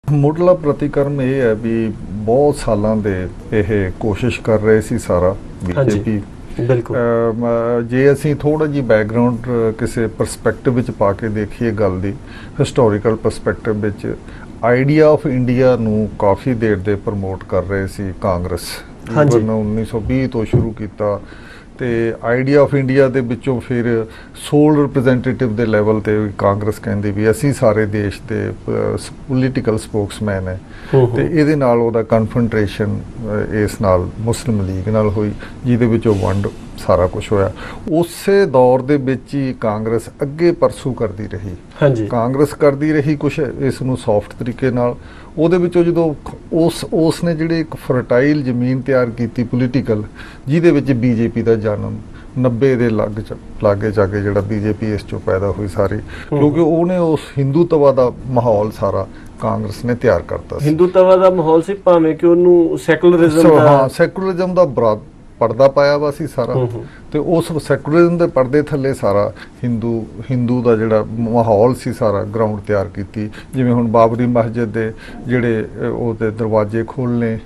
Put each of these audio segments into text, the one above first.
ਮੁੱਢਲਾ ਪ੍ਰਤੀਕਰਮ ਇਹ ਹੈ ਵੀ ਬਹੁਤ ਸਾਲਾਂ ਦੇ ਇਹ ਕੋਸ਼ਿਸ਼ ਕਰ ਰਹੇ ਸੀ ਸਾਰਾ ਬੀਜੇਪੀ। ਬਿਲਕੁਲ। ਜੇ ਅਸੀਂ ਥੋੜਾ ਜਿਹੀ ਬੈਕਗ੍ਰਾਉਂਡ ਕਿਸੇ ਪਰਸਪੈਕਟਿਵ ਵਿੱਚ ਪਾ ਕੇ ਦੇਖੀਏ ਗੱਲ ਦੀ, ਹਿਸਟੋਰੀਕਲ ਪਰਸਪੈਕਟਿਵ ਵਿੱਚ ਆਈਡੀਆ ਆਫ ਇੰਡੀਆ ਨੂੰ ਕਾਫੀ ਦੇਰ ਦੇ ਪ੍ਰਮੋਟ ਕਰ ਰਹੇ ਸੀ ਕਾਂਗਰਸ। 1920 ਤੋਂ ਸ਼ੁਰੂ ਕੀਤਾ ਤੇ ਆਈਡੀਆ ਆਫ ਇੰਡੀਆ ਦੇ ਵਿੱਚੋਂ ਫਿਰ ਸੋਲ ਰਿਪਰੈਜ਼ੈਂਟੇਟਿਵ ਦੇ ਲੈਵਲ ਤੇ ਕਾਂਗਰਸ ਕਹਿੰਦੀ ਵੀ ਅਸੀਂ ਸਾਰੇ ਦੇਸ਼ ਦੇ ਪੋਲੀਟੀਕਲ ਸਪੋਕਸਮੈਨ ਹੈ ਤੇ ਇਹਦੇ ਨਾਲ ਉਹਦਾ ਕਨਫਰੰਟ੍ਰੇਸ਼ਨ ਇਸ ਨਾਲ ਮੁਸਲਿਮ ਲੀਗ ਨਾਲ ਹੋਈ, ਜਿਹਦੇ ਵਿੱਚੋਂ ਵੰਡ ਸਾਰਾ ਕੁਝ ਹੋਇਆ। ਉਸੇ ਦੌਰ ਦੇ ਵਿੱਚ ਹੀ ਕਾਂਗਰਸ ਅੱਗੇ ਪਰਸੂ ਕਰਦੀ ਰਹੀ। ਹਾਂਜੀ, ਕਾਂਗਰਸ ਕਰਦੀ ਰਹੀ ਕੁਝ ਇਸ ਨੂੰ ਸੌਫਟ ਤਰੀਕੇ ਨਾਲ। ਉਹਦੇ ਵਿੱਚੋਂ ਜਦੋਂ ਉਸ ਨੇ ਜਿਹੜੇ ਇੱਕ ਫਰਟਾਈਲ ਜ਼ਮੀਨ ਤਿਆਰ ਕੀਤੀ ਪੋਲੀਟੀਕਲ, ਜਿਹਦੇ ਵਿੱਚ ਬੀਜੇਪੀ ਦਾ ਜਨਮ 90 ਦੇ ਲਾਗੇ ਜਾਗੇ ਜਿਹੜਾ ਬੀਜੇਪੀ ਇਸ ਚੋਂ ਪੈਦਾ ਹੋਈ ਸਾਰੀ, ਕਿਉਂਕਿ ਉਹਨੇ ਉਸ ਹਿੰਦੂਤਵਾ ਦਾ ਮਾਹੌਲ ਸਾਰਾ ਕਾਂਗਰਸ ਨੇ ਤਿਆਰ ਕਰਤਾ ਸੀ। ਹਿੰਦੂਤਵਾ ਦਾ ਮਾਹੌਲ ਸੀ, ਭਾਵੇਂ ਕਿ ਉਹਨੂੰ ਸੈਕੂਲਰਿਜ਼ਮ ਦਾ ਪਰਦਾ ਪਾਇਆ ਵਾ ਸੀ ਸਾਰਾ, ਤੇ ਉਸ ਸੈਕੂਲਰਿਜ਼ਮ ਦੇ ਪਰਦੇ ਥੱਲੇ ਸਾਰਾ ਹਿੰਦੂ ਦਾ ਜਿਹੜਾ ਮਾਹੌਲ ਸੀ ਸਾਰਾ ਗਰਾਊਂਡ ਤਿਆਰ ਕੀਤੀ। ਜਿਵੇਂ ਹੁਣ ਬਾਬਰੀ ਮਸਜਿਦ ਦੇ ਜਿਹੜੇ ਉਹਦੇ ਦਰਵਾਜ਼ੇ ਖੋਲ੍ਹਣੇ,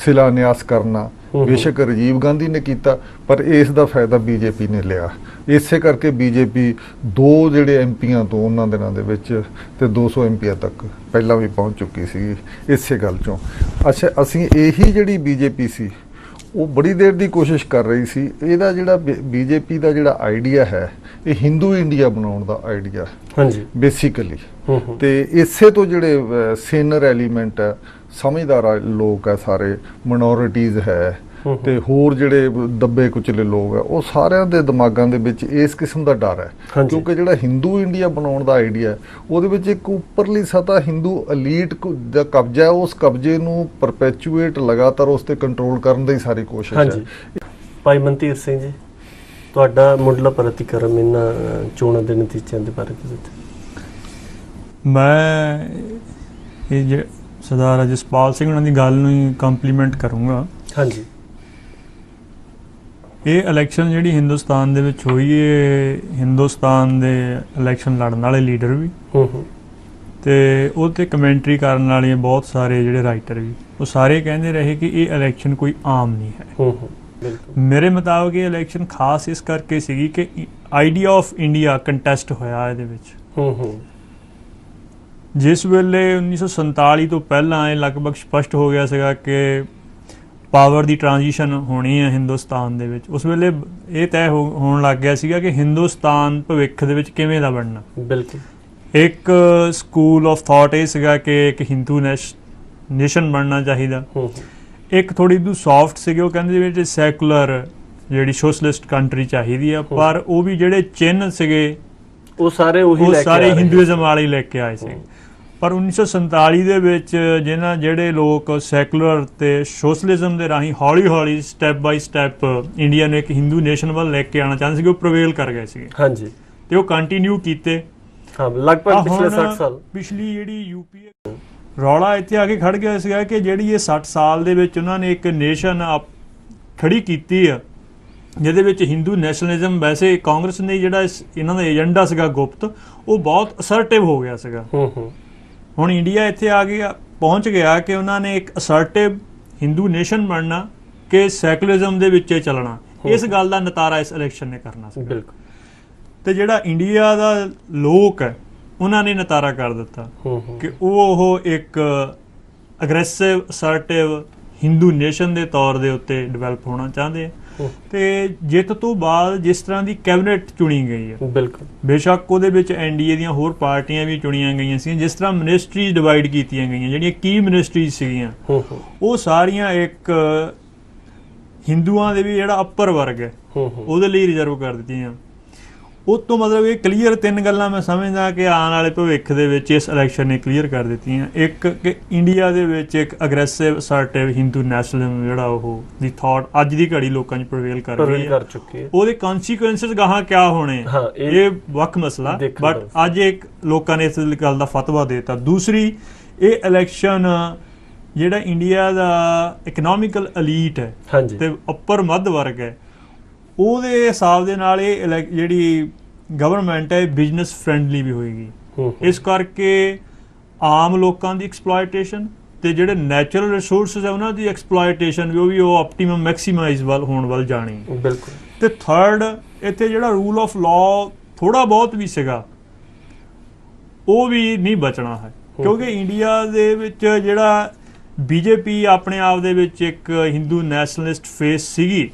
ਸ਼ਿਲਾਨਿਆਸ ਕਰਨਾ, ਬੇਸ਼ੱਕ ਰਾਜੀਵ ਗਾਂਧੀ ਨੇ ਕੀਤਾ, ਪਰ ਇਸ ਦਾ ਫਾਇਦਾ ਬੀਜੇਪੀ ਨੇ ਲਿਆ। ਇਸੇ ਕਰਕੇ ਬੀਜੇਪੀ 2 ਜਿਹੜੇ ਐਮਪੀਆਂ ਤੋਂ ਉਹਨਾਂ ਦਿਨਾਂ ਦੇ ਵਿੱਚ ਤੇ 200 ਐਮਪੀਆਂ ਤੱਕ ਪਹਿਲਾਂ ਵੀ ਪਹੁੰਚ ਚੁੱਕੀ ਸੀ ਇਸੇ ਗੱਲ ਚੋਂ। ਅੱਛਾ, ਅਸੀਂ ਇਹੀ ਜਿਹੜੀ ਬੀਜੇਪੀ ਸੀ ਉਹ ਬੜੀ ਦੇਰ ਦੀ ਕੋਸ਼ਿਸ਼ ਕਰ ਰਹੀ ਸੀ। ਇਹਦਾ ਜਿਹੜਾ ਬੀਜੇਪੀ ਦਾ ਜਿਹੜਾ ਆਈਡੀਆ ਹੈ, ਇਹ ਹਿੰਦੂ ਇੰਡੀਆ ਬਣਾਉਣ ਦਾ ਆਈਡੀਆ ਬੇਸਿਕਲੀ। ਤੇ ਇਸੇ ਤੋਂ ਜਿਹੜੇ ਸੀਨੀਅਰ ਐਲੀਮੈਂਟ ਹੈ, ਸਮਝਦਾਰ ਲੋਕ ਹੈ, ਸਾਰੇ ਮਾਈਨੋਰਿਟੀਜ਼ ਹੈ ਤੇ ਹੋਰ ਜਿਹੜੇ ਦੱਬੇ ਕੁਚਲੇ ਲੋਕ ਹੈ, ਉਹ ਸਾਰਿਆਂ ਦੇ ਦਿਮਾਗਾਂ ਦੇ ਵਿੱਚ ਇਸ ਕਿਸਮ ਦਾ ਡਰ ਹੈ। ਕਿਉਂਕਿ ਜਿਹੜਾ ਹਿੰਦੂ ਇੰਡੀਆ ਬਣਾਉਣ ਦਾ ਆਈਡੀਆ, ਉਹਦੇ ਵਿੱਚ ਇੱਕ ਉੱਪਰਲੀ ਸਤ੍ਹਾ ਹਿੰਦੂ ਅਲੀਟ ਦਾ ਕਬਜ਼ਾ ਹੈ। ਉਸ ਕਬਜ਼ੇ ਨੂੰ ਪਰਪੈਚੂਏਟ ਲਗਾਤਾਰ ਉਸ ਤੇ ਕੰਟਰੋਲ ਕਰਨ ਦੀ ਸਾਰੀ ਕੋਸ਼ਿਸ਼ ਹੈ। ਭਾਈ ਮਨਤੀਰ ਸਿੰਘ ਜੀ, ਤੁਹਾਡਾ ਮੁੱਢਲਾ ਪ੍ਰਤੀਕਰਮ ਇਹਨਾਂ ਚੋਣਾਂ ਦੇ ਨਤੀਜਿਆਂ ਦੇ ਬਾਰੇ ਕੀ? ਮੈਂ ਇਹ ਸਰਦਾਰ ਜਸਪਾਲ ਸਿੰਘ ਉਹਨਾਂ ਦੀ ਗੱਲ ਨੂੰ ਹੀ ਕੰਪਲੀਮੈਂਟ ਕਰੂੰਗਾ। ਹਾਂਜੀ, ਇਹ ਇਲੈਕਸ਼ਨ ਜਿਹੜੀ ਹਿੰਦੁਸਤਾਨ ਦੇ ਵਿੱਚ ਹੋਈ, ਇਹ ਹਿੰਦੁਸਤਾਨ ਦੇ ਇਲੈਕਸ਼ਨ ਲੜਨ ਵਾਲੇ ਲੀਡਰ ਵੀ ਤੇ ਉਹ ਤੇ ਕਮੈਂਟਰੀ ਕਰਨ ਵਾਲੇ ਬਹੁਤ ਸਾਰੇ ਜਿਹੜੇ ਰਾਈਟਰ ਵੀ, ਉਹ ਸਾਰੇ ਕਹਿੰਦੇ ਰਹੇ ਕਿ ਇਹ ਇਲੈਕਸ਼ਨ ਕੋਈ ਆਮ ਨਹੀਂ ਹੈ। ਮੇਰੇ ਮੁਤਾਬਕ ਇਹ ਇਲੈਕਸ਼ਨ ਖਾਸ ਇਸ ਕਰਕੇ ਸੀਗੀ ਕਿ ਆਈਡੀਆ ਆਫ ਇੰਡੀਆ ਕੰਟੈਸਟ ਹੋਇਆ ਇਹਦੇ ਵਿੱਚ। ਜਿਸ ਵੇਲੇ 1947 ਤੋਂ ਪਹਿਲਾਂ ਇਹ ਲਗਭਗ ਸਪਸ਼ਟ ਹੋ ਗਿਆ ਸੀਗਾ ਕਿ ਪਾਵਰ ਦੀ ਟ੍ਰਾਂਜੀਸ਼ਨ ਹੋਣੀ ਹੈ ਹਿੰਦੁਸਤਾਨ ਦੇ ਵਿੱਚ, ਉਸ ਵੇਲੇ ਇਹ ਤੈਅ ਹੋਣ ਲੱਗ ਗਿਆ ਸੀਗਾ ਕਿ ਹਿੰਦੁਸਤਾਨ ਭਵਿੱਖ ਦੇ ਵਿੱਚ ਕਿਵੇਂ ਦਾ ਬਣਨਾ। ਬਿਲਕੁਲ। ਇੱਕ ਸਕੂਲ ਆਫ ਥਾਟ ਇਹ ਸੀਗਾ ਕਿ ਇੱਕ ਹਿੰਦੂ ਨੇਸ਼ਨ ਬਣਨਾ ਚਾਹੀਦਾ। ਇੱਕ ਥੋੜੀ ਦੂ ਸੌਫਟ ਸੀਗੇ, ਉਹ ਕਹਿੰਦੇ ਵਿੱਚ ਸੈਕੂਲਰ ਜਿਹੜੀ ਸੋਸ਼ਲਿਸਟ ਕੰਟਰੀ ਚਾਹੀਦੀ ਆ, ਪਰ ਉਹ ਵੀ ਜਿਹੜੇ ਚਿੰਨ੍ਹ ਸੀਗੇ ਉਹ ਸਾਰੇ ਹਿੰਦੂਇਜ਼ਮ ਵਾਲੇ ਲੈ ਕੇ ਆਏ ਸੀ। ਪਰ 1947 ਦੇ ਵਿੱਚ ਜਿਹੜੇ ਲੋਕ ਸੈਕੂਲਰ ਤੇ ਸੋਸ਼ਲਿਜ਼ਮ ਦੇ ਰਾਹੀਂ ਹੌਲੀ ਹੌਲੀ ਸਟੈਪ ਬਾਈ ਸਟੈਪ ਇੰਡੀਆ ਨੂੰ ਇੱਕ ਹਿੰਦੂ ਨੇਸ਼ਨ ਵੱਲ ਲੈ ਕੇ ਆਉਣਾ ਚਾਹੁੰਦੇ ਸੀਗੇ, ਉਹ ਪ੍ਰਵੇਲ ਕਰ ਗਏ ਸੀਗੇ। ਹਾਂਜੀ, ਤੇ ਉਹ ਕੰਟੀਨਿਊ ਕੀਤੇ ਲਗਭਗ ਪਿਛਲੇ 60 ਸਾਲ। ਪਿਛਲੀ ਜਿਹੜੀ ਯੂਪੀਏ ਰੌਲਾ ਇੱਥੇ ਆ ਕੇ ਖੜ ਗਿਆ ਸੀਗਾ ਕਿ ਜਿਹੜੀ ਇਹ 60 ਸਾਲ ਦੇ ਵਿੱਚ ਉਹਨਾਂ ਨੇ ਇੱਕ ਨੇਸ਼ਨ ਖੜੀ ਕੀਤੀ ਆ, ਜਿਹਦੇ ਵਿੱਚ ਹਿੰਦੂ ਨੈਸ਼ਨਲਿਜ਼ਮ, ਵੈਸੇ ਕਾਂਗਰਸ ਨੇ ਜਿਹੜਾ ਇਹਨਾਂ ਦਾ ਏਜੰਡਾ ਸੀਗਾ ਗੁਪਤ, ਉਹ ਬਹੁਤ ਅਸਰਟਿਵ ਹੋ ਗਿਆ ਸੀਗਾ। ਹੁਣ ਇੰਡੀਆ ਇੱਥੇ ਆ ਗਿਆ, ਪਹੁੰਚ ਗਿਆ ਕਿ ਉਹਨਾਂ ਨੇ ਇੱਕ ਅਸਰਟਿਵ ਹਿੰਦੂ ਨੇਸ਼ਨ ਬਣਨਾ ਕਿ ਸੈਕੂਲਰਿਜ਼ਮ ਦੇ ਵਿੱਚ ਚੱਲਣਾ। ਇਸ ਗੱਲ ਦਾ ਨਤਾਰਾ ਇਸ ਇਲੈਕਸ਼ਨ ਨੇ ਕਰਨਾ ਸੀ। ਬਿਲਕੁਲ। ਤੇ ਜਿਹੜਾ ਇੰਡੀਆ ਦਾ ਲੋਕ ਹੈ, ਉਹਨਾਂ ਨੇ ਨਤਾਰਾ ਕਰ ਦਿੱਤਾ ਕਿ ਉਹ ਇੱਕ ਅਗਰੈਸਿਵ ਅਸਰਟਿਵ ਹਿੰਦੂ ਨੇਸ਼ਨ ਦੇ ਤੌਰ ਦੇ ਉੱਤੇ ਡਿਵੈਲਪ ਹੋਣਾ ਚਾਹੁੰਦੇ ਆ। ਤੇ ਜਿੱਤ ਤੋਂ ਬਾਅਦ ਜਿਸ ਤਰ੍ਹਾਂ ਦੀ ਕੈਬਨਿਟ ਚੁਣੀ ਗਈ ਹੈ, ਬਿਲਕੁਲ ਬੇਸ਼ੱਕ ਉਹਦੇ ਵਿੱਚ ਐਨਡੀਏ ਦੀਆਂ ਹੋਰ ਪਾਰਟੀਆਂ ਵੀ ਚੁਣੀਆਂ ਗਈਆਂ ਸੀ, ਜਿਸ ਤਰ੍ਹਾਂ ਮਿਨਿਸਟਰੀਜ਼ ਡਿਵਾਈਡ ਕੀਤੀਆਂ ਗਈਆਂ, ਜਿਹੜੀਆਂ ਕੀ ਮਿਨਿਸਟਰੀਜ਼ ਸੀਗੀਆਂ ਉਹ ਸਾਰੀਆਂ ਇੱਕ ਹਿੰਦੂਆਂ ਦੇ ਵੀ ਜਿਹੜਾ ਅੱਪਰ ਵਰਗ ਹੈ ਉਹਦੇ ਲਈ ਰਿਜ਼ਰਵ ਕਰ ਦਿੱਤੀਆਂ। ਉਹ ਤੋਂ ਮਤਲਬ ਇਹ ਕਲੀਅਰ 3 ਗੱਲਾਂ ਮੈਂ ਸਮਝਦਾ ਕਿ ਆਉਣ ਵਾਲੇ ਭਵਿੱਖ ਦੇ ਵਿੱਚ ਇਸ ਇਲੈਕਸ਼ਨ ਨੇ ਕਲੀਅਰ ਕਰ ਦਿੱਤੀਆਂ। ਇੱਕ ਕਿ ਇੰਡੀਆ ਦੇ ਵਿੱਚ ਇੱਕ ਅਗਰੈਸਿਵ ਅਸਰਟਿਵ ਹਿੰਦੂ ਨੈਸ਼ਨਲਿਜ਼ਮ ਜਿਹੜਾ ਉਹ ਦੀ ਥਾਟ ਅੱਜ ਦੀ ਘੜੀ ਲੋਕਾਂ 'ਚ ਪ੍ਰਵੇਲ ਕਰ ਰਹੀ ਹੈ, ਉਹਦੇ ਕਨਸੀਕੁਐਂਸਿਸ ਗਾਹਾਂ ਕਿਆ ਹੋਣੇ ਇਹ ਵੱਖ ਮਸਲਾ, ਬਟ ਅੱਜ ਇੱਕ ਲੋਕਾਂ ਨੇ ਇਸ ਗੱਲ ਦਾ ਫਤਵਾ ਦੇ ਦਿੱਤਾ। ਦੂਸਰੀ, ਇਹ ਇਲੈਕਸ਼ਨ ਜਿਹੜਾ ਇੰਡੀਆ ਦਾ ਇਕਨੋਮਿਕਲ ਅਲੀਟ ਹੈ ਤੇ ਉੱਪਰ ਮੱਧ ਵਰਗ ਹੈ, ਉਹਦੇ ਹਿਸਾਬ ਦੇ ਨਾਲ ਇਹ ਜਿਹੜੀ ਗਵਰਨਮੈਂਟ ਹੈ ਬਿਜ਼ਨਸ ਫਰੈਂਡਲੀ ਵੀ ਹੋਏਗੀ। ਇਸ ਕਰਕੇ ਆਮ ਲੋਕਾਂ ਦੀ ਐਕਸਪਲੋਇਟੇਸ਼ਨ ਤੇ ਜਿਹੜੇ ਨੈਚੁਰਲ ਰਿਸੋਰਸਸ ਹੈ ਉਹਨਾਂ ਦੀ ਐਕਸਪਲੋਇਟੇਸ਼ਨ ਵੀ ਉਹ ਆਪਟੀਮਮ ਮੈਕਸਿਮਾਈਜ਼ ਵੱਲ ਹੋਣ ਵੱਲ ਜਾਣੀ। ਬਿਲਕੁਲ। ਤੇ ਥਰਡ, ਇੱਥੇ ਜਿਹੜਾ ਰੂਲ ਆਫ ਲਾਅ ਥੋੜਾ ਬਹੁਤ ਵੀ ਸੀਗਾ ਉਹ ਵੀ ਨਹੀਂ ਬਚਣਾ ਹੈ, ਕਿਉਂਕਿ ਇੰਡੀਆ ਦੇ ਵਿੱਚ ਜਿਹੜਾ ਬੀਜੇਪੀ ਆਪਣੇ ਆਪ ਦੇ ਵਿੱਚ ਇੱਕ ਹਿੰਦੂ ਨੈਸ਼ਨਲਿਸਟ ਫੇਸ ਸੀਗੀ,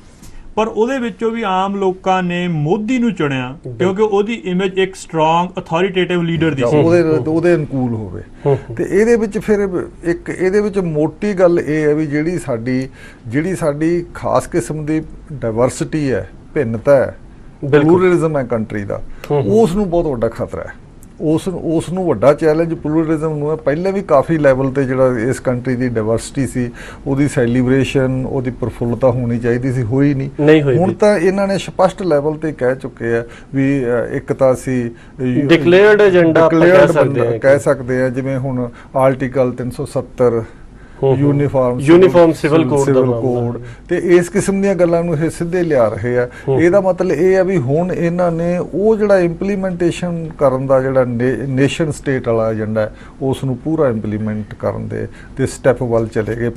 ਪਰ ਉਹਦੇ ਵਿੱਚੋਂ ਵੀ ਆਮ ਲੋਕਾਂ ਨੇ ਮੋਦੀ ਨੂੰ ਚੁਣਿਆ ਕਿਉਂਕਿ ਉਹਦੀ ਇਮੇਜ ਇੱਕ ਸਟਰੋਂਗ ਅਥਾਰਟੇਟਿਵ ਲੀਡਰ ਦੀ ਸੀ, ਉਹਦੇ ਅਨੁਕੂਲ ਹੋਵੇ। ਤੇ ਇਹਦੇ ਵਿੱਚ ਫਿਰ ਇੱਕ ਇਹਦੇ ਵਿੱਚ ਮੋਟੀ ਗੱਲ ਇਹ ਹੈ ਵੀ ਜਿਹੜੀ ਸਾਡੀ ਖਾਸ ਕਿਸਮ ਦੀ ਡਾਇਵਰਸਿਟੀ ਹੈ, ਭਿੰਨਤਾ ਹੈ, ਪਲੂਰਲਿਜ਼ਮ ਹੈ ਕੰਟਰੀ ਦਾ, ਉਸ ਨੂੰ ਬਹੁਤ ਵੱਡਾ ਖਤਰਾ ਹੈ। ਉਸ ਨੂੰ ਵੱਡਾ ਚੈਲੰਜ ਪਲੂਰਲਿਜ਼ਮ ਨੂੰ ਹੈ। ਪਹਿਲੇ ਵੀ ਕਾਫੀ ਲੈਵਲ ਤੇ ਜਿਹੜਾ ਇਸ ਕੰਟਰੀ ਦੀ ਡਾਇਵਰਸਿਟੀ ਸੀ ਉਹਦੀ ਸੈਲੀਬ੍ਰੇਸ਼ਨ, ਉਹਦੀ ਪ੍ਰਫੁੱਲਤਾ ਹੋਣੀ ਚਾਹੀਦੀ ਸੀ, ਹੋਈ ਨਹੀਂ। ਹੁਣ ਤਾਂ ਇਹਨਾਂ ਨੇ ਸਪਸ਼ਟ ਲੈਵਲ ਤੇ ਕਹਿ ਚੁੱਕੇ ਆ ਵੀ ਇੱਕ ਤਾਂ ਅਸੀਂ ਡਿਕਲੇਅਰਡ ਏਜੰਡਾ ਕਹਿ ਸਕਦੇ ਆ, ਜਿਵੇਂ ਹੁਣ ਆਰਟੀਕਲ 370 ਯੂਨੀਫਾਰਮ ਸਿਵਲ ਕੋਡ ਤੇ ਇਸ ਕਿਸਮ ਦੀਆਂ ਗੱਲਾਂ ਨੂੰ ਇਹ ਸਿੱਧੇ ਲਿਆ ਰਹੇ ਆ। ਇਹਦਾ ਮਤਲਬ ਇਹ ਆ ਵੀ ਹੁਣ ਇਹਨਾਂ ਨੇ ਉਹ ਜਿਹੜਾ ਇੰਪਲੀਮੈਂਟੇਸ਼ਨ ਕਰਨ ਦਾ ਜਿਹੜਾ ਨੇਸ਼ਨ ਸਟੇਟ ਵਾਲਾ ਏਜੰਡਾ ਹੈ ਉਸ ਨੂੰ ਪੂਰਾ ਇੰਪਲੀਮੈਂਟ ਕਰਨ ਦੇ ਤੇ ਸਟੈਪ ਵੱਲ ਚਲੇ ਗਏ।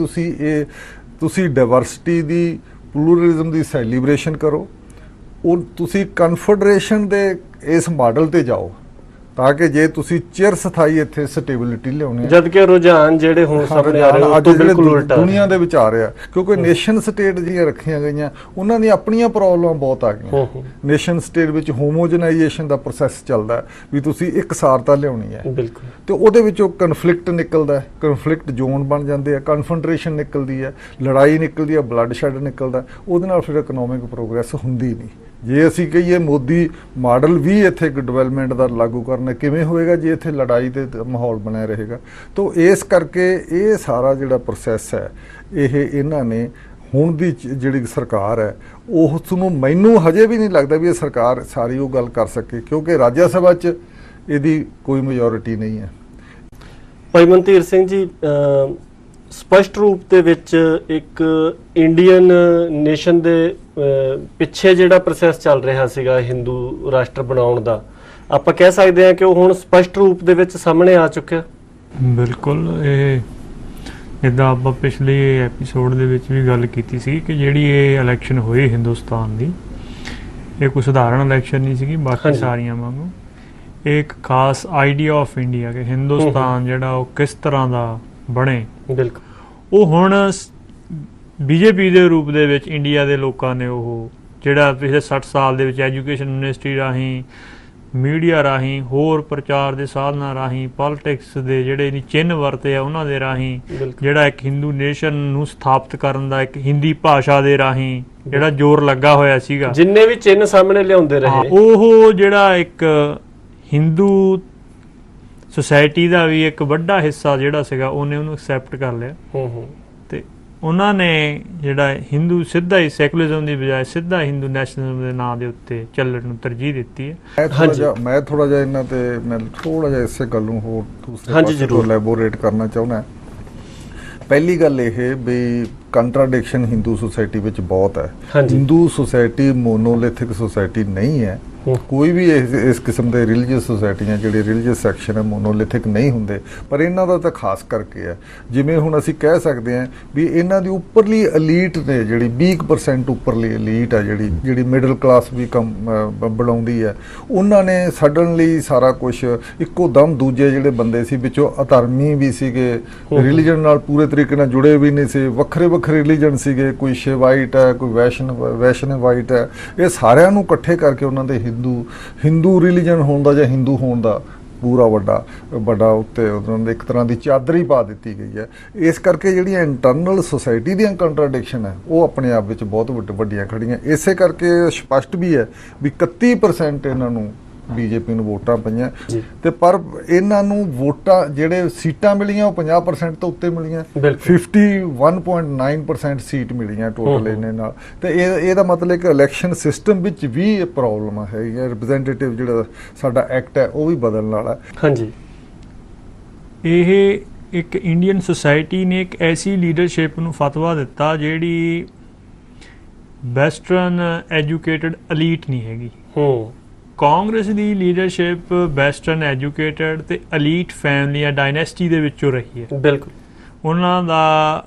ਤੁਸੀਂ ਡਾਇਵਰਸਿਟੀ ਦੀ, ਪਲੂਰਲਿਜ਼ਮ ਦੀ ਸੈਲੀਬ੍ਰੇਸ਼ਨ ਕਰੋ, ਉਹ ਤੁਸੀਂ ਕਨਫੈਡਰੇਸ਼ਨ ਦੇ ਇਸ ਮਾਡਲ ਤੇ ਜਾਓ ਤਾਂ ਕਿ ਜੇ ਤੁਸੀਂ ਚਿਰ ਸਥਾਈ ਇੱਥੇ ਸਟੇਬਿਲਿਟੀ ਲਿਆਉਣੀ ਹੈ, ਜਦ ਕਿ ਰੁਝਾਨ ਜਿਹੜੇ ਹੁਣ ਸਾਹਮਣੇ ਆ ਰਹੇ ਅੱਜ ਬਿਲਕੁਲ ਉਲਟਾ ਦੁਨੀਆ ਦੇ ਵਿੱਚ ਆ ਰਿਹਾ, ਕਿਉਂਕਿ ਨੇਸ਼ਨ ਸਟੇਟ ਜਿਹੜੀਆਂ ਰੱਖੀਆਂ ਗਈਆਂ ਉਹਨਾਂ ਦੀਆਂ ਆਪਣੀਆਂ ਪ੍ਰੋਬਲਮਾਂ ਬਹੁਤ ਆ ਗਈਆਂ। ਨੇਸ਼ਨ ਸਟੇਟ ਵਿੱਚ ਹੋਮੋਜਨਾਈਜੇਸ਼ਨ ਦਾ ਪ੍ਰੋਸੈਸ ਚੱਲਦਾ ਹੈ ਵੀ ਤੁਸੀਂ ਇਕਸਾਰਤਾ ਲਿਆਉਣੀ ਹੈ, ਬਿਲਕੁਲ, ਤੇ ਉਹਦੇ ਵਿੱਚੋਂ ਕਨਫਲਿਕਟ ਨਿਕਲਦਾ ਹੈ, ਕਨਫਲਿਕਟ ਜ਼ੋਨ ਬਣ ਜਾਂਦੇ ਆ, ਕਨਫਰੰਟਰੇਸ਼ਨ ਨਿਕਲਦੀ ਹੈ, ਲੜਾਈ ਨਿਕਲਦੀ ਹੈ, ਬਲੱਡ ਸ਼ੈਡ ਨਿਕਲਦਾ, ਉਹਦੇ ਨਾਲ ਫਿਰ ਇਕਨੋਮਿਕ ਪ੍ਰੋਗਰੈਸ ਹੁੰਦੀ ਨਹੀਂ। ਜੇ ਅਸੀਂ ਕਹੀਏ ਮੋਦੀ ਮਾਡਲ ਵੀ ਇੱਥੇ ਡਿਵੈਲਪਮੈਂਟ ਦਾ ਲਾਗੂ ਕਰਨਾ, ਕਿਵੇਂ ਹੋਏਗਾ ਜੇ ਇੱਥੇ ਲੜਾਈ ਦੇ ਮਾਹੌਲ ਬਣਿਆ ਰਹੇਗਾ। ਤਾਂ ਇਸ ਕਰਕੇ ਇਹ ਸਾਰਾ ਜਿਹੜਾ ਪ੍ਰੋਸੈਸ ਹੈ ਇਹਨਾਂ ਨੇ ਹੁਣ ਦੀ ਜਿਹੜੀ ਸਰਕਾਰ ਹੈ ਉਸ ਨੂੰ, ਮੈਨੂੰ ਹਜੇ ਵੀ ਨਹੀਂ ਲੱਗਦਾ ਵੀ ਇਹ ਸਰਕਾਰ ਸਾਰੀ ਉਹ ਗੱਲ ਕਰ ਸਕੇ, ਕਿਉਂਕਿ ਰਾਜ ਸਭਾ 'ਚ ਇਹਦੀ ਕੋਈ ਮੈਜੋਰਿਟੀ ਨਹੀਂ ਹੈ। ਭਾਈ ਮਨਤੀਰ ਸਿੰਘ ਜੀ, ਸਪਸ਼ਟ ਰੂਪ ਦੇ ਵਿੱਚ ਇੱਕ ਇੰਡੀਅਨ ਨੇਸ਼ਨ ਦੇ ਪਿੱਛੇ ਜਿਹੜਾ ਪ੍ਰੋਸੈਸ ਚੱਲ ਰਿਹਾ ਸੀਗਾ ਹਿੰਦੂ ਰਾਸ਼ਟਰ ਬਣਾਉਣ ਦਾ, ਆਪਾਂ ਕਹਿ ਸਕਦੇ ਹਾਂ ਕਿ ਉਹ ਹੁਣ ਸਪਸ਼ਟ ਰੂਪ ਦੇ ਵਿੱਚ ਸਾਹਮਣੇ ਆ ਚੁੱਕਿਆ। ਬਿਲਕੁਲ, ਇਹ ਜਿੱਦਾਂ ਆਪਾਂ ਪਿਛਲੇ ਐਪੀਸੋਡ ਦੇ ਵਿੱਚ ਵੀ ਗੱਲ ਕੀਤੀ ਸੀ ਕਿ ਜਿਹੜੀ ਇਹ ਇਲੈਕਸ਼ਨ ਹੋਈ ਹਿੰਦੁਸਤਾਨ ਦੀ, ਇਹ ਕੋਈ ਸਧਾਰਨ ਇਲੈਕਸ਼ਨ ਨਹੀਂ ਸੀਗੀ ਬਾਕੀ ਸਾਰੀਆਂ ਵਾਂਗੂ। ਇਹ ਇੱਕ ਖਾਸ ਆਈਡੀਆ ਆਫ ਇੰਡੀਆ ਕਿ ਹਿੰਦੁਸਤਾਨ ਜਿਹੜਾ ਉਹ ਕਿਸ ਤਰ੍ਹਾਂ ਦਾ ਬਣੇ, ਬਿਲਕੁਲ, ਉਹ ਹੁਣ ਬੀਜੇਪੀ ਦੇ ਰੂਪ ਦੇ ਵਿੱਚ ਇੰਡੀਆ ਦੇ ਲੋਕਾਂ ਨੇ ਉਹ ਜਿਹੜਾ ਪਿਛਲੇ 60 ਸਾਲ ਦੇ ਵਿੱਚ ਐਜੂਕੇਸ਼ਨ ਮਿਨਿਸਟਰੀ ਰਾਹੀਂ, ਮੀਡੀਆ ਰਾਹੀਂ, ਹੋਰ ਪ੍ਰਚਾਰ ਦੇ ਸਾਧਨਾਂ ਰਾਹੀਂ, ਪੋਲਿਟਿਕਸ ਦੇ ਜਿਹੜੇ ਚਿੰਨ੍ਹ ਵਰਤੇ ਆ ਉਹਨਾਂ ਦੇ ਰਾਹੀਂ, ਜਿਹੜਾ ਇੱਕ ਹਿੰਦੂ ਨੇਸ਼ਨ ਨੂੰ ਸਥਾਪਿਤ ਕਰਨ ਦਾ ਇੱਕ ਹਿੰਦੀ ਭਾਸ਼ਾ ਦੇ ਰਾਹੀਂ ਜਿਹੜਾ ਜ਼ੋਰ ਲੱਗਾ ਹੋਇਆ ਸੀਗਾ, ਜਿੰਨੇ ਵੀ ਚਿੰਨ੍ਹ ਸਾਹਮਣੇ ਲਿਆਉਂਦੇ ਰਹੇ, ਉਹ ਜਿਹੜਾ ਇੱਕ ਹਿੰਦੂ ਸੋਸਾਇਟੀ ਦਾ ਵੀ ਇੱਕ ਵੱਡਾ ਹਿੱਸਾ ਜਿਹੜਾ ਸੀਗਾ ਉਹਨੇ ਉਹਨੂੰ ਐਕਸੈਪਟ ਕਰ ਲਿਆ। ਤੇ ਉਹਨਾਂ ਨੇ ਜਿਹੜਾ ਹਿੰਦੂ ਸਿੱਧਾ ਹੀ ਸੈਕੂਲਰਿਜ਼ਮ ਦੀ ਬਜਾਏ ਸਿੱਧਾ ਹਿੰਦੂ ਨੈਸ਼ਨਲਿਜ਼ਮ ਦੇ ਨਾਂ ਦੇ ਉੱਤੇ ਚੱਲਣ ਨੂੰ ਤਰਜੀਹ ਦਿੱਤੀ ਹੈ। ਮੈਂ ਥੋੜਾ ਜਿਹਾ ਇਹਨਾਂ ਤੇ ਇਸੇ ਗੱਲ ਨੂੰ ਹੋਰ ਦੂਸਰੇ ਪਾਸੇ ਤੋਂ ਐਲੈਬੋਰੇਟ ਕਰਨਾ ਚਾਹੁੰਦਾ। ਪਹਿਲੀ ਗੱਲ ਇਹ ਵੀ ਕੰਟਰਾਡਿਕਸ਼ਨ ਹਿੰਦੂ ਸੋਸਾਇਟੀ ਵਿੱਚ ਬਹੁਤ ਹੈ। ਹਿੰਦੂ ਸੋਸਾਇਟੀ ਮੋਨੋਲਿਥਿਕ ਸੋਸਾਇਟੀ ਨਹੀਂ ਹੈ। ਕੋਈ ਵੀ ਇਸ ਕਿਸਮ ਦੇ ਰਿਲੀਜੀਅਸ ਸੋਸਾਇਟੀਆਂ ਜਿਹੜੇ ਰਿਲੀਜੀਅਸ ਸੈਕਸ਼ਨ ਹੈ ਮੋਨੋਲਿਥਿਕ ਨਹੀਂ ਹੁੰਦੇ, ਪਰ ਇਹਨਾਂ ਦਾ ਤਾਂ ਖਾਸ ਕਰਕੇ ਹੈ। ਜਿਵੇਂ ਹੁਣ ਅਸੀਂ ਕਹਿ ਸਕਦੇ ਹਾਂ ਵੀ ਇਹਨਾਂ ਦੀ ਉੱਪਰਲੀ ਅਲੀਟ ਨੇ, ਜਿਹੜੀ 20% ਉੱਪਰਲੀ ਅਲੀਟ ਹੈ, ਜਿਹੜੀ ਮਿਡਲ ਕਲਾਸ ਵੀ ਬਣਾਉਂਦੀ ਹੈ, ਉਹਨਾਂ ਨੇ ਸਡਨਲੀ ਸਾਰਾ ਕੁਝ ਇੱਕੋ ਦਮ ਦੂਜੇ ਜਿਹੜੇ ਬੰਦੇ ਸੀ ਵਿੱਚੋਂ ਅਧਰਮੀ ਵੀ ਸੀਗੇ, ਰਿਲੀਜਨ ਨਾਲ ਪੂਰੇ ਤਰੀਕੇ ਨਾਲ ਜੁੜੇ ਵੀ ਨਹੀਂ ਸੀ, ਵੱਖਰੇ ਰਿਲੀਜਨ ਸੀਗੇ, ਕੋਈ ਸ਼ਿਵਾਈਟ ਹੈ, ਕੋਈ ਵੈਸ਼ਨਵਾਈਟ ਹੈ, ਇਹ ਸਾਰਿਆਂ ਨੂੰ ਇਕੱਠੇ ਕਰਕੇ ਉਹਨਾਂ ਦੇ ਹਿੰਦੂ ਰਿਲੀਜਨ ਹੋਣ ਦਾ ਜਾਂ ਹਿੰਦੂ ਹੋਣ ਦਾ ਪੂਰਾ ਵੱਡਾ ਉੱਤੇ ਉਹਨਾਂ ਦੇ ਇੱਕ ਤਰ੍ਹਾਂ ਦੀ ਚਾਦਰ ਹੀ ਪਾ ਦਿੱਤੀ ਗਈ ਹੈ। ਇਸ ਕਰਕੇ ਜਿਹੜੀਆਂ ਇੰਟਰਨਲ ਸੋਸਾਇਟੀ ਦੀਆਂ ਕੰਟਰਾਡਿਕਸ਼ਨ ਹੈ ਉਹ ਆਪਣੇ ਆਪ ਵਿੱਚ ਬਹੁਤ ਵੱਡੀਆਂ ਖੜੀਆਂ। ਇਸੇ ਕਰਕੇ ਸਪਸ਼ਟ ਵੀ ਹੈ ਵੀ 31% ਇਹਨਾਂ ਨੂੰ ਬੀਜੇਪੀ ਨੂੰ ਵੋਟਾਂ ਪਈਆਂ, ਤੇ ਪਰ ਇਹਨਾਂ ਨੂੰ ਵੋਟਾਂ ਜਿਹੜੇ ਸੀਟਾਂ ਮਿਲੀਆਂ ਉਹ 50% ਤੋਂ ਉੱਤੇ ਮਿਲੀਆਂ, 51.9% ਸੀਟ ਮਿਲੀਆਂ ਟੋਟਲ ਇਹਨੇ ਨਾਲ। ਤੇ ਇਹਦਾ ਮਤਲਬ ਕਿ ਇਲੈਕਸ਼ਨ ਸਿਸਟਮ ਵਿੱਚ ਵੀ ਇਹ ਪ੍ਰੋਬਲਮ ਹੈ। ਰਿਪਰੈਜ਼ੈਂਟੇਟਿਵ ਜਿਹੜਾ ਸਾਡਾ ਐਕਟ ਹੈ ਉਹ ਵੀ ਬਦਲਣ ਵਾਲਾ। ਹਾਂਜੀ, ਇਹ ਇੱਕ ਇੰਡੀਅਨ ਸੋਸਾਇਟੀ ਨੇ ਇੱਕ ਐਸੀ ਲੀਡਰਸ਼ਿਪ ਨੂੰ ਫਤਵਾ ਦਿੱਤਾ ਜਿਹੜੀ ਵੈਸਟਰਨ ਐਜੂਕੇਟਡ ਅਲੀਟ ਨਹੀਂ ਹੈਗੀ। ਕਾਂਗਰਸ ਦੀ ਲੀਡਰਸ਼ਿਪ ਵੈਸਟਰਨ ਐਜੂਕੇਟਡ ਤੇ ਐਲੀਟ ਫੈਮਲੀਆਂ ਡਾਇਨੈਸਟੀ ਦੇ ਵਿੱਚੋਂ ਰਹੀ ਹੈ। ਬਿਲਕੁਲ। ਉਹਨਾਂ ਦਾ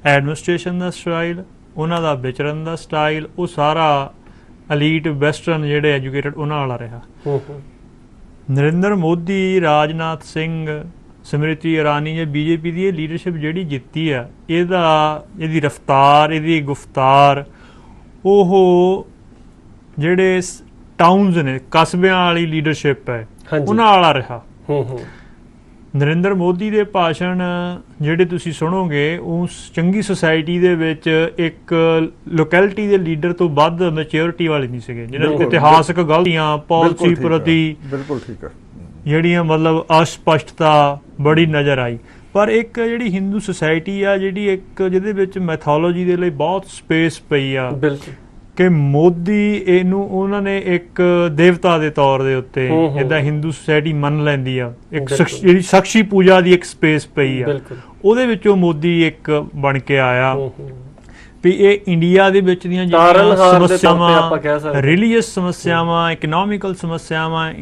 ਐਡਮਿਨਿਸਟ੍ਰੇਸ਼ਨ ਦਾ ਸਟਾਈਲ, ਉਹਨਾਂ ਦਾ ਵਿਚਰਨ ਦਾ ਸਟਾਈਲ, ਉਹ ਸਾਰਾ ਐਲੀਟ ਵੈਸਟਰਨ ਜਿਹੜੇ ਐਜੂਕੇਟਡ ਉਹਨਾਂ ਵਾਲਾ ਰਿਹਾ। ਨਰਿੰਦਰ ਮੋਦੀ, ਰਾਜਨਾਥ ਸਿੰਘ, ਸਮ੍ਰਿਤੀ ਇਰਾਨੀ ਜਾਂ ਬੀਜੇਪੀ ਦੀ ਇਹ ਲੀਡਰਸ਼ਿਪ ਜਿਹੜੀ ਜਿੱਤੀ ਆ, ਇਹਦੀ ਰਫਤਾਰ, ਇਹਦੀ ਗੁਫਤਾਰ, ਉਹ ਜਿਹੜੇ ਟਾਊਨਸ ਨੇ, ਕਸਬਿਆਂ ਵਾਲੀ ਲੀਡਰਸ਼ਿਪ ਹੈ, ਉਹਨਾਂ ਵਾਲਾ ਰਿਹਾ। ਨਰਿੰਦਰ ਮੋਦੀ ਦੇ ਭਾਸ਼ਣ ਜਿਹੜੇ ਤੁਸੀਂ ਸੁਣੋਗੇ, ਉਹ ਚੰਗੀ ਸੁਸਾਇਟੀ ਦੇ ਵਿੱਚ ਇੱਕ ਲੋਕੈਲਿਟੀ ਦੇ ਲੀਡਰ ਤੋਂ ਵੱਧ ਮੈਚਿਓਰਿਟੀ ਵਾਲੇ ਨਹੀਂ ਸੀਗੇ, ਜਿਹਨਾਂ ਨੂੰ ਇਤਿਹਾਸਕ ਗਲਤੀਆਂ, ਪਾਲਿਸੀ ਪ੍ਰਤੀ ਬਿਲਕੁਲ ਠੀਕ ਹੈ ਜਿਹੜੀਆਂ ਮਤਲਬ ਅਸਪਸ਼ਟਤਾ ਬੜੀ ਨਜ਼ਰ ਆਈ। ਪਰ ਇੱਕ ਜਿਹੜੀ ਹਿੰਦੂ ਸੁਸਾਇਟੀ ਆ, ਜਿਹੜੀ ਇੱਕ ਜਿਹਦੇ ਵਿੱਚ ਮੈਥੋਲੋਜੀ ਦੇ ਲਈ ਬਹੁਤ ਸਪੇਸ ਪਈ ਆ, ਬਿਲਕੁਲ, ਕਿ ਮੋਦੀ ਇਹਨੂੰ ਉਹਨਾਂ ਨੇ ਇੱਕ ਦੇਵਤਾ ਦੇ ਤੌਰ ਦੇ ਉੱਤੇ ਜਿੱਦਾਂ ਹਿੰਦੂ ਸੁਸਾਇਟੀ ਮੰਨ ਲੈਂਦੀ ਆ, ਇੱਕ ਜਿਹੜੀ ਸਾਖੀ ਪੂਜਾ ਦੀ ਇੱਕ ਸਪੇਸ ਪਈ ਆ, ਉਹਦੇ ਵਿੱਚੋਂ ਮੋਦੀ ਇੱਕ ਬਣ ਕੇ ਆਇਆ ਵੀ ਇਹ ਇੰਡੀਆ ਦੇ ਵਿੱਚ ਦੀਆਂ ਜਿਹੜੀਆਂ ਸਮੱਸਿਆਵਾਂ, ਰਿਲੀਜੀਅਸ ਸਮੱਸਿਆਵਾਂ, ਇਕਨੋਮਿਕਲ ਸਮੱਸਿਆਵਾਂ,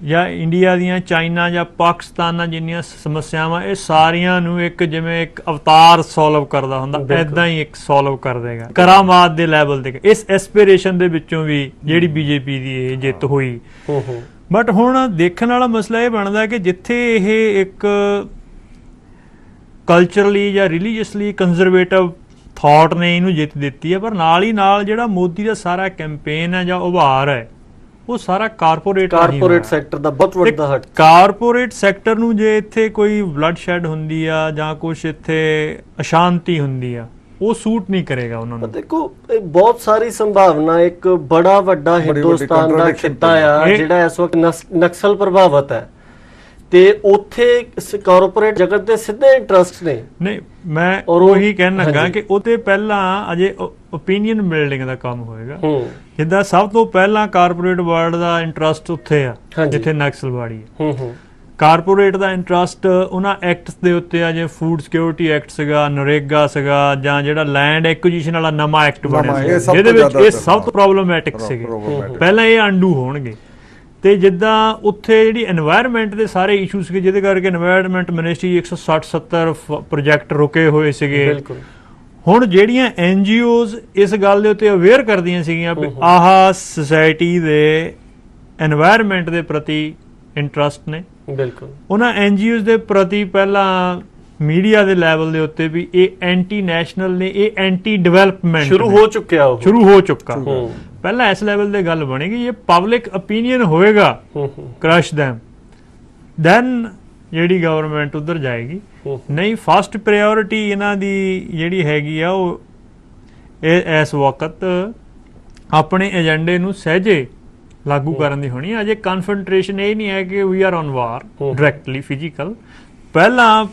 ਜਾਂ ਇੰਡੀਆ ਦੀਆਂ, ਚਾਈਨਾ ਜਾਂ ਪਾਕਿਸਤਾਨ ਨਾਲ ਜਿੰਨੀਆਂ ਸਮੱਸਿਆਵਾਂ, ਇਹ ਸਾਰੀਆਂ ਨੂੰ ਇੱਕ ਜਿਵੇਂ ਇੱਕ ਅਵਤਾਰ ਸੋਲਵ ਕਰਦਾ ਹੁੰਦਾ, ਏਦਾਂ ਹੀ ਇੱਕ ਸੋਲਵ ਕਰ ਦੇਗਾ ਕਰਾਮਾਤ ਦੇ ਲੈਵਲ ਤੇ। ਇਸ ਐਸਪੀਰੇਸ਼ਨ ਦੇ ਵਿੱਚੋਂ ਵੀ ਜਿਹੜੀ ਬੀਜੇਪੀ ਦੀ ਇਹ ਜਿੱਤ ਹੋਈ। ਬਟ ਹੁਣ ਦੇਖਣ ਵਾਲਾ ਮਸਲਾ ਇਹ ਬਣਦਾ ਕਿ ਜਿੱਥੇ ਇਹ ਇੱਕ ਕਲਚਰਲੀ ਜਾਂ ਰਿਲੀਜੀਅਸਲੀ ਕੰਜ਼ਰਵੇਟਿਵ ਥਾਟ ਨੇ ਇਹਨੂੰ ਜਿੱਤ ਦਿੱਤੀ ਹੈ, ਪਰ ਨਾਲ ਹੀ ਨਾਲ ਜਿਹੜਾ ਮੋਦੀ ਦਾ ਸਾਰਾ ਕੈਂਪੇਨ ਹੈ ਜਾਂ ਉਭਾਰ ਹੈ, ਉਹ ਸਾਰਾ ਕਾਰਪੋਰੇਟ ਸੈਕਟਰ ਦਾ ਬਹੁਤ ਵੱਡਾ ਹੱਟ। ਕਾਰਪੋਰੇਟ ਸੈਕਟਰ ਨੂੰ ਜੇ ਇੱਥੇ ਕੋਈ ਬਲੱਡ ਸ਼ੈਡ ਹੁੰਦੀ ਆ ਜਾਂ ਕੁਝ ਇੱਥੇ ਅਸ਼ਾਂਤੀ ਹੁੰਦੀ ਆ, ਉਹ ਸੂਟ ਨਹੀਂ ਕਰੇਗਾ ਉਹਨਾਂ ਨੂੰ। ਦੇਖੋ, ਬਹੁਤ ਸਾਰੀ ਸੰਭਾਵਨਾ, ਇੱਕ ਬੜਾ ਵੱਡਾ ਹਿੰਦੁਸਤਾਨ ਦਾ ਖਿੱਤਾ ਆ ਜਿਹੜਾ ਇਸ ਵਕਤ ਨਕਸਲ ਪ੍ਰਭਾਵਿਤ ਹੈ, ਤੇ ਉੱਥੇ ਕਾਰਪੋਰੇਟ ਜਗਤ ਦੇ ਸਿੱਧੇ ਇੰਟਰਸਟ ਨੇ। ਨਹੀਂ, ਮੈਂ ਉਹੀ ਕਹਿਣ ਲੱਗਾ ਕਿ ਉਹ ਤੇ ਪਹਿਲਾਂ ਅਜੇ ਓਪੀਨੀਅਨ ਬਿਲਡਿੰਗ ਦਾ ਕੰਮ ਹੋਏਗਾ। ਜਿੱਦਾਂ ਸਭ ਤੋਂ ਪਹਿਲਾਂ ਕਾਰਪੋਰੇਟ ਵਰਲਡ ਦਾ ਇੰਟਰਸਟ ਉੱਥੇ ਆ ਜਿੱਥੇ ਨਕਸਲਵਾੜੀ ਹੈ। ਕਾਰਪੋਰੇਟ ਦਾ ਇੰਟਰਸਟ ਉਹਨਾਂ ਐਕਟਸ ਦੇ ਉੱਤੇ ਆ, ਜਿਵੇਂ ਫੂਡ ਸਿਕਿਉਰਿਟੀ ਐਕਟ ਸੀਗਾ, ਨਰੇਗਾ ਸੀਗਾ, ਜਾਂ ਜਿਹੜਾ ਲੈਂਡ ਐਕੁਜੀਸ਼ਨ ਵਾਲਾ ਨਵਾਂ ਐਕਟ ਬਣਿਆ ਸੀ, ਜਿਹਦੇ ਵਿੱਚ ਇਹ ਸਭ ਤੋਂ ਪ੍ਰੋਬਲਮੈਟਿਕ ਸੀਗੇ। ਪਹਿਲਾਂ ਇਹ ਅੰਡੂ ਹੋਣਗੇ। ਤੇ ਜਿੱਦਾਂ ਉੱਥੇ ਜਿਹੜੀ এনवायरमेंट ਦੇ ਸਾਰੇ ਇਸ਼ੂ ਸੀਗੇ, ਜਿਹਦੇ ਕਰਕੇ এনवायरमेंट ਮਿਨਿਸਟਰੀ 160-70 ਪ੍ਰੋਜੈਕਟ ਰੁਕੇ ਹੋਏ ਸੀਗੇ। ਹੁਣ ਜਿਹੜੀਆਂ NGOs ਇਸ ਗੱਲ ਦੇ ਉੱਤੇ ਅਵੇਅਰ ਕਰਦੀਆਂ ਸੀਗੀਆਂ ਵੀ ਆਹ ਸੁਸਾਇਟੀ ਦੇ এনवायरमेंट ਦੇ ਪ੍ਰਤੀ ਇੰਟਰਸਟ ਨੇ, ਬਿਲਕੁਲ ਉਹਨਾਂ NGOs ਦੇ ਪ੍ਰਤੀ ਪਹਿਲਾਂ ਮੀਡੀਆ ਦੇ ਲੈਵਲ ਦੇ ਉੱਤੇ ਵੀ ਇਹ ਐਂਟੀ ਨੈਸ਼ਨਲ ਨੇ, ਇਹ ਐਂਟੀ ਡਿਵੈਲਪਮੈਂਟ ਸ਼ੁਰੂ ਹੋ ਚੁੱਕਾ। ਪਹਿਲਾਂ ਇਸ ਲੈਵਲ ਤੇ ਗੱਲ ਬਣੇਗੀ, ਇਹ ਪਬਲਿਕ ਓਪੀਨੀਅਨ ਹੋਏਗਾ, ਕ੍ਰਸ਼ ਦੈਮ, ਦੈਨ ਜਿਹੜੀ ਗਵਰਨਮੈਂਟ ਉਧਰ ਜਾਏਗੀ। ਨਹੀਂ, ਫਸਟ ਪ੍ਰਾਇੋਰਟੀ ਇਹਨਾਂ ਦੀ ਜਿਹੜੀ ਹੈਗੀ ਆ, ਉਹ ਇਸ ਵਕਤ ਆਪਣੇ ਏਜੰਡੇ ਨੂੰ ਸਹਿਜੇ ਲਾਗੂ ਕਰਨ ਦੀ ਹੋਣੀ। ਅਜੇ ਕਨਸੈਂਟਰੇਸ਼ਨ ਇਹ ਨਹੀਂ ਹੈ ਕਿ we are on war directly physical. ਪਹਿਲਾਂ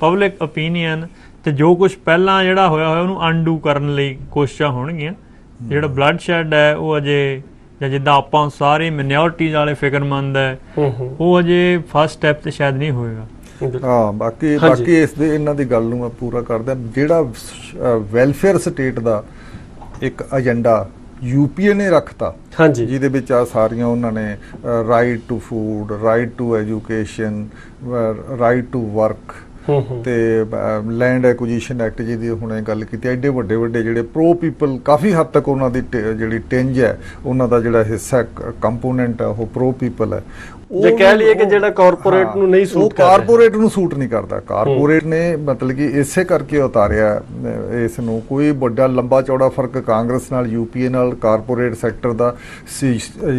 ਪਬਲਿਕ ਓਪੀਨੀਅਨ ਤੇ ਜੋ ਕੁਝ ਪਹਿਲਾਂ ਜਿਹੜਾ ਹੋਇਆ ਉਹਨੂੰ ਅਨਡੂ ਕਰਨ ਲਈ ਕੋਸ਼ਿਸ਼ਾਂ ਹੋਣਗੀਆਂ। ਜਿਹੜਾ ਬਲੱਡ ਸ਼ੈਡ ਹੈ ਉਹ ਅਜੇ, ਜਾਂ ਜਿੱਦਾਂ ਆਪਾਂ ਸਾਰੇ ਮਿਨੋਰਟੀਜ਼ ਵਾਲੇ ਫਿਕਰਮੰਦ ਹੈ, ਉਹ ਅਜੇ ਫਸਟ ਸਟੈਪ ਤੇ ਸ਼ਾਇਦ ਨਹੀਂ ਹੋਏਗਾ। ਹਾਂ, ਬਾਕੀ ਇਸ ਦੇ ਇਹਨਾਂ ਦੀ ਗੱਲ ਨੂੰ ਮੈਂ ਪੂਰਾ ਕਰਦਾ। ਜਿਹੜਾ ਵੈਲਫੇਅਰ ਸਟੇਟ ਦਾ ਇੱਕ ਏਜੰਡਾ UPA ਨੇ ਰੱਖਤਾ, ਜਿਹਦੇ ਵਿੱਚ ਆ ਸਾਰੀਆਂ ਉਹਨਾਂ ਨੇ right to food, right to education, right to work ਤੇ ਲੈਂਡ ਐਕੁਜੀਸ਼ਨ ਐਕਟ ਜਿਹਦੀ ਹੁਣੇ ਗੱਲ ਕੀਤੀ, ਐਡੇ ਵੱਡੇ ਵੱਡੇ ਜਿਹੜੇ ਪ੍ਰੋ ਪੀਪਲ, ਕਾਫੀ ਹੱਦ ਤੱਕ ਉਹਨਾਂ ਦੀ ਜਿਹੜੀ ਟਿੰਜ ਹੈ, ਉਹਨਾਂ ਦਾ ਜਿਹੜਾ ਹਿੱਸਾ ਕੰਪੋਨੈਂਟ ਹੈ ਉਹ ਪ੍ਰੋ ਪੀਪਲ ਹੈ। ਜੇ ਕਹਿ ਲਈਏ ਕਿ ਜਿਹੜਾ ਕਾਰਪੋਰੇਟ ਨੂੰ ਨਹੀਂ ਸੂਟ ਕਰਦਾ, ਕਾਰਪੋਰੇਟ ਨੂੰ ਸੂਟ ਨਹੀਂ ਕਰਦਾ। ਕਾਰਪੋਰੇਟ ਨੇ ਮਤਲਬ ਕਿ ਇਸੇ ਕਰਕੇ ਉਤਾਰਿਆ ਇਸ ਨੂੰ। ਕੋਈ ਵੱਡਾ ਲੰਬਾ ਚੌੜਾ ਫਰਕ ਕਾਂਗਰਸ ਨਾਲ, UPA ਨਾਲ ਕਾਰਪੋਰੇਟ ਸੈਕਟਰ ਦਾ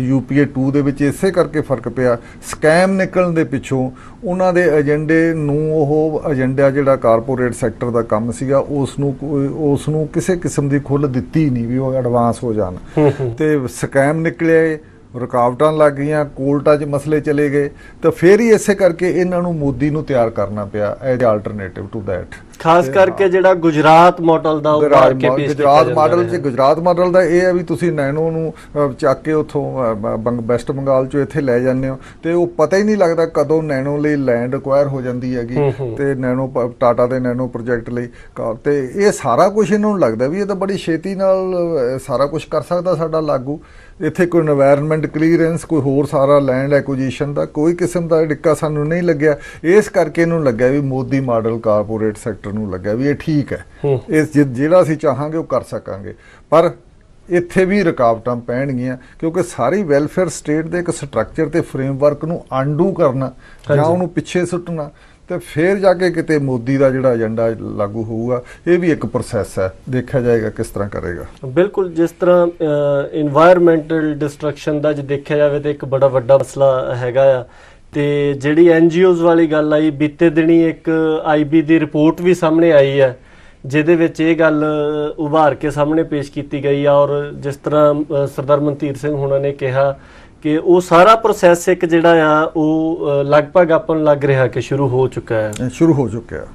UPA 2 ਦੇ ਵਿੱਚ ਇਸੇ ਕਰਕੇ ਫਰਕ ਪਿਆ। ਸਕੈਮ ਨਿਕਲਣ ਦੇ ਪਿੱਛੋਂ ਉਹਨਾਂ ਦੇ ਏਜੰਡੇ ਨੂੰ, ਉਹ ਏਜੰਡਾ ਜਿਹੜਾ ਕਾਰਪੋਰੇਟ ਸੈਕਟਰ ਦਾ ਕੰਮ ਸੀਗਾ, ਉਸ ਨੂੰ ਕਿਸੇ ਕਿਸਮ ਦੀ ਖੁੱਲ੍ਹ ਦਿੱਤੀ ਨਹੀਂ ਵੀ ਉਹ ਐਡਵਾਂਸ ਹੋ ਜਾਣ। ਤੇ ਸਕੈਮ ਨਿਕਲੇ, ਰੁਕਾਵਟਾਂ ਲੱਗ ਗਈਆਂ, ਕੋਰਟਾਂ 'ਚ ਮਸਲੇ ਚਲੇ ਗਏ, ਤਾਂ ਫਿਰ ਹੀ ਇਸੇ ਕਰਕੇ ਇਹਨਾਂ ਨੂੰ ਮੋਦੀ ਨੂੰ ਤਿਆਰ ਕਰਨਾ ਪਿਆ ਐਜ਼ ਆਲਟਰਨੇਟਿਵ ਟੂ ਦੈਟ। ਖਾਸ ਕਰਕੇ ਜਿਹੜਾ ਗੁਜਰਾਤ ਮਾਡਲ ਦਾ ਉਭਾਰ ਕੇ ਪੇਸ਼ ਕੀਤਾ ਗੁਜਰਾਤ ਜਾਂਦਾ ਮਾਡਲ ਰਿਹਾ। ਗੁਜਰਾਤ ਮਾਡਲ ਦਾ ਇਹ ਹੈ ਵੀ ਤੁਸੀਂ ਨੈਨੋ ਨੂੰ ਚੱਕ ਕੇ ਉੱਥੋਂ ਵੈਸਟ ਬੰਗਾਲ ਚੋਂ ਇੱਥੇ ਲੈ ਜਾਂਦੇ ਹੋ ਤੇ ਉਹ ਪਤਾ ਹੀ ਨਹੀਂ ਲੱਗਦਾ ਕਦੋਂ ਨੈਨੋ ਲਈ ਲੈਂਡ ਅਕਵਾਇਰ ਹੋ ਜਾਂਦੀ ਹੈਗੀ ਤੇ ਨੈਨੋ ਟਾਟਾ ਦੇ ਨੈਨੋ ਪ੍ਰੋਜੈਕਟ ਲਈ ਤੇ ਇਹ ਸਾਰਾ ਕੁਝ ਇਹਨਾਂ ਨੂੰ ਲੱਗਦਾ ਵੀ ਇਹ ਤਾਂ ਬੜੀ ਛੇਤੀ ਨਾਲ ਸਾਰਾ ਕੁਝ ਕਰ ਸਕਦਾ ਸਾਡਾ ਲਾਗੂ। ਇੱਥੇ ਕੋਈ এনवायरमेंट ਕਲੀਅਰੈਂਸ ਕੋਈ ਹੋਰ ਸਾਰਾ ਲੈਂਡ ਐਕੁਜੀਸ਼ਨ ਦਾ ਕੋਈ ਕਿਸਮ ਦਾ ਡਿੱਕਾ ਸਾਨੂੰ ਨਹੀਂ ਲੱਗਿਆ। ਇਸ ਕਰਕੇ ਇਹਨੂੰ ਲੱਗਿਆ ਵੀ ਮੋਦੀ ਮਾਡਲ ਕਾਰਪੋਰੇਟ ਸੈਕਟਰ ਨੂੰ ਲੱਗਿਆ ਵੀ ਇਹ ਠੀਕ ਹੈ, ਇਸ ਜਿਹੜਾ ਅਸੀਂ ਚਾਹਾਂਗੇ ਉਹ ਕਰ ਸਕਾਂਗੇ। ਪਰ ਇੱਥੇ ਵੀ ਰੁਕਾਵਟਾਂ ਪੈਣਗੀਆਂ ਕਿਉਂਕਿ ਸਾਰੀ ਵੈਲਫੇਅਰ ਸਟੇਟ ਦੇ ਇੱਕ ਸਟਰਕਚਰ ਤੇ ਫਰੇਮਵਰਕ ਨੂੰ ਅਨਡੂ ਕਰਨਾ ਜਾਂ ਉਹਨੂੰ ਪਿੱਛੇ ਸੁੱਟਣਾ ਤੇ ਫਿਰ ਜਾ ਕੇ ਕਿਤੇ ਮੋਦੀ ਦਾ ਜਿਹੜਾ ਏਜੰਡਾ ਲਾਗੂ ਹੋਊਗਾ। ਇਹ ਵੀ ਇੱਕ ਪ੍ਰੋਸੈਸ ਹੈ, ਦੇਖਿਆ ਜਾਏਗਾ ਕਿਸ ਤਰ੍ਹਾਂ ਕਰੇਗਾ। ਬਿਲਕੁਲ, ਜਿਸ ਤਰ੍ਹਾਂ এনवायरमेंटल ਡਿਸਟਰਕਸ਼ਨ ਦਾ ਜੇ ਦੇਖਿਆ ਜਾਵੇ ਤਾਂ ਇੱਕ ਬੜਾ ਵੱਡਾ ਮਸਲਾ ਹੈਗਾ ਆ ਤੇ ਜਿਹੜੀ NGOs ਵਾਲੀ ਗੱਲ ਆਈ ਬੀਤੇ ਦਿਨੀ ਇੱਕ IB ਦੀ ਰਿਪੋਰਟ ਵੀ ਸਾਹਮਣੇ ਆਈ ਹੈ ਜਿਹਦੇ ਵਿੱਚ ਇਹ ਗੱਲ ਉਭਾਰ ਕੇ ਸਾਹਮਣੇ ਪੇਸ਼ ਕੀਤੀ ਗਈ ਆ ਔਰ ਜਿਸ ਤਰ੍ਹਾਂ ਸਰਦਾਰ ਮਨਤੀਰ ਸਿੰਘ ਹੁਣਾਂ ਨੇ ਕਿਹਾ ਕਿ ਉਹ ਸਾਰਾ ਪ੍ਰੋਸੈਸ ਇੱਕ ਜਿਹੜਾ ਆ ਉਹ ਲਗਭਗ ਆਪਾਂ ਨੂੰ ਲੱਗ ਰਿਹਾ ਕਿ ਸ਼ੁਰੂ ਹੋ ਚੁੱਕਾ ਹੈ। ਸ਼ੁਰੂ ਹੋ ਚੁੱਕਿਆ।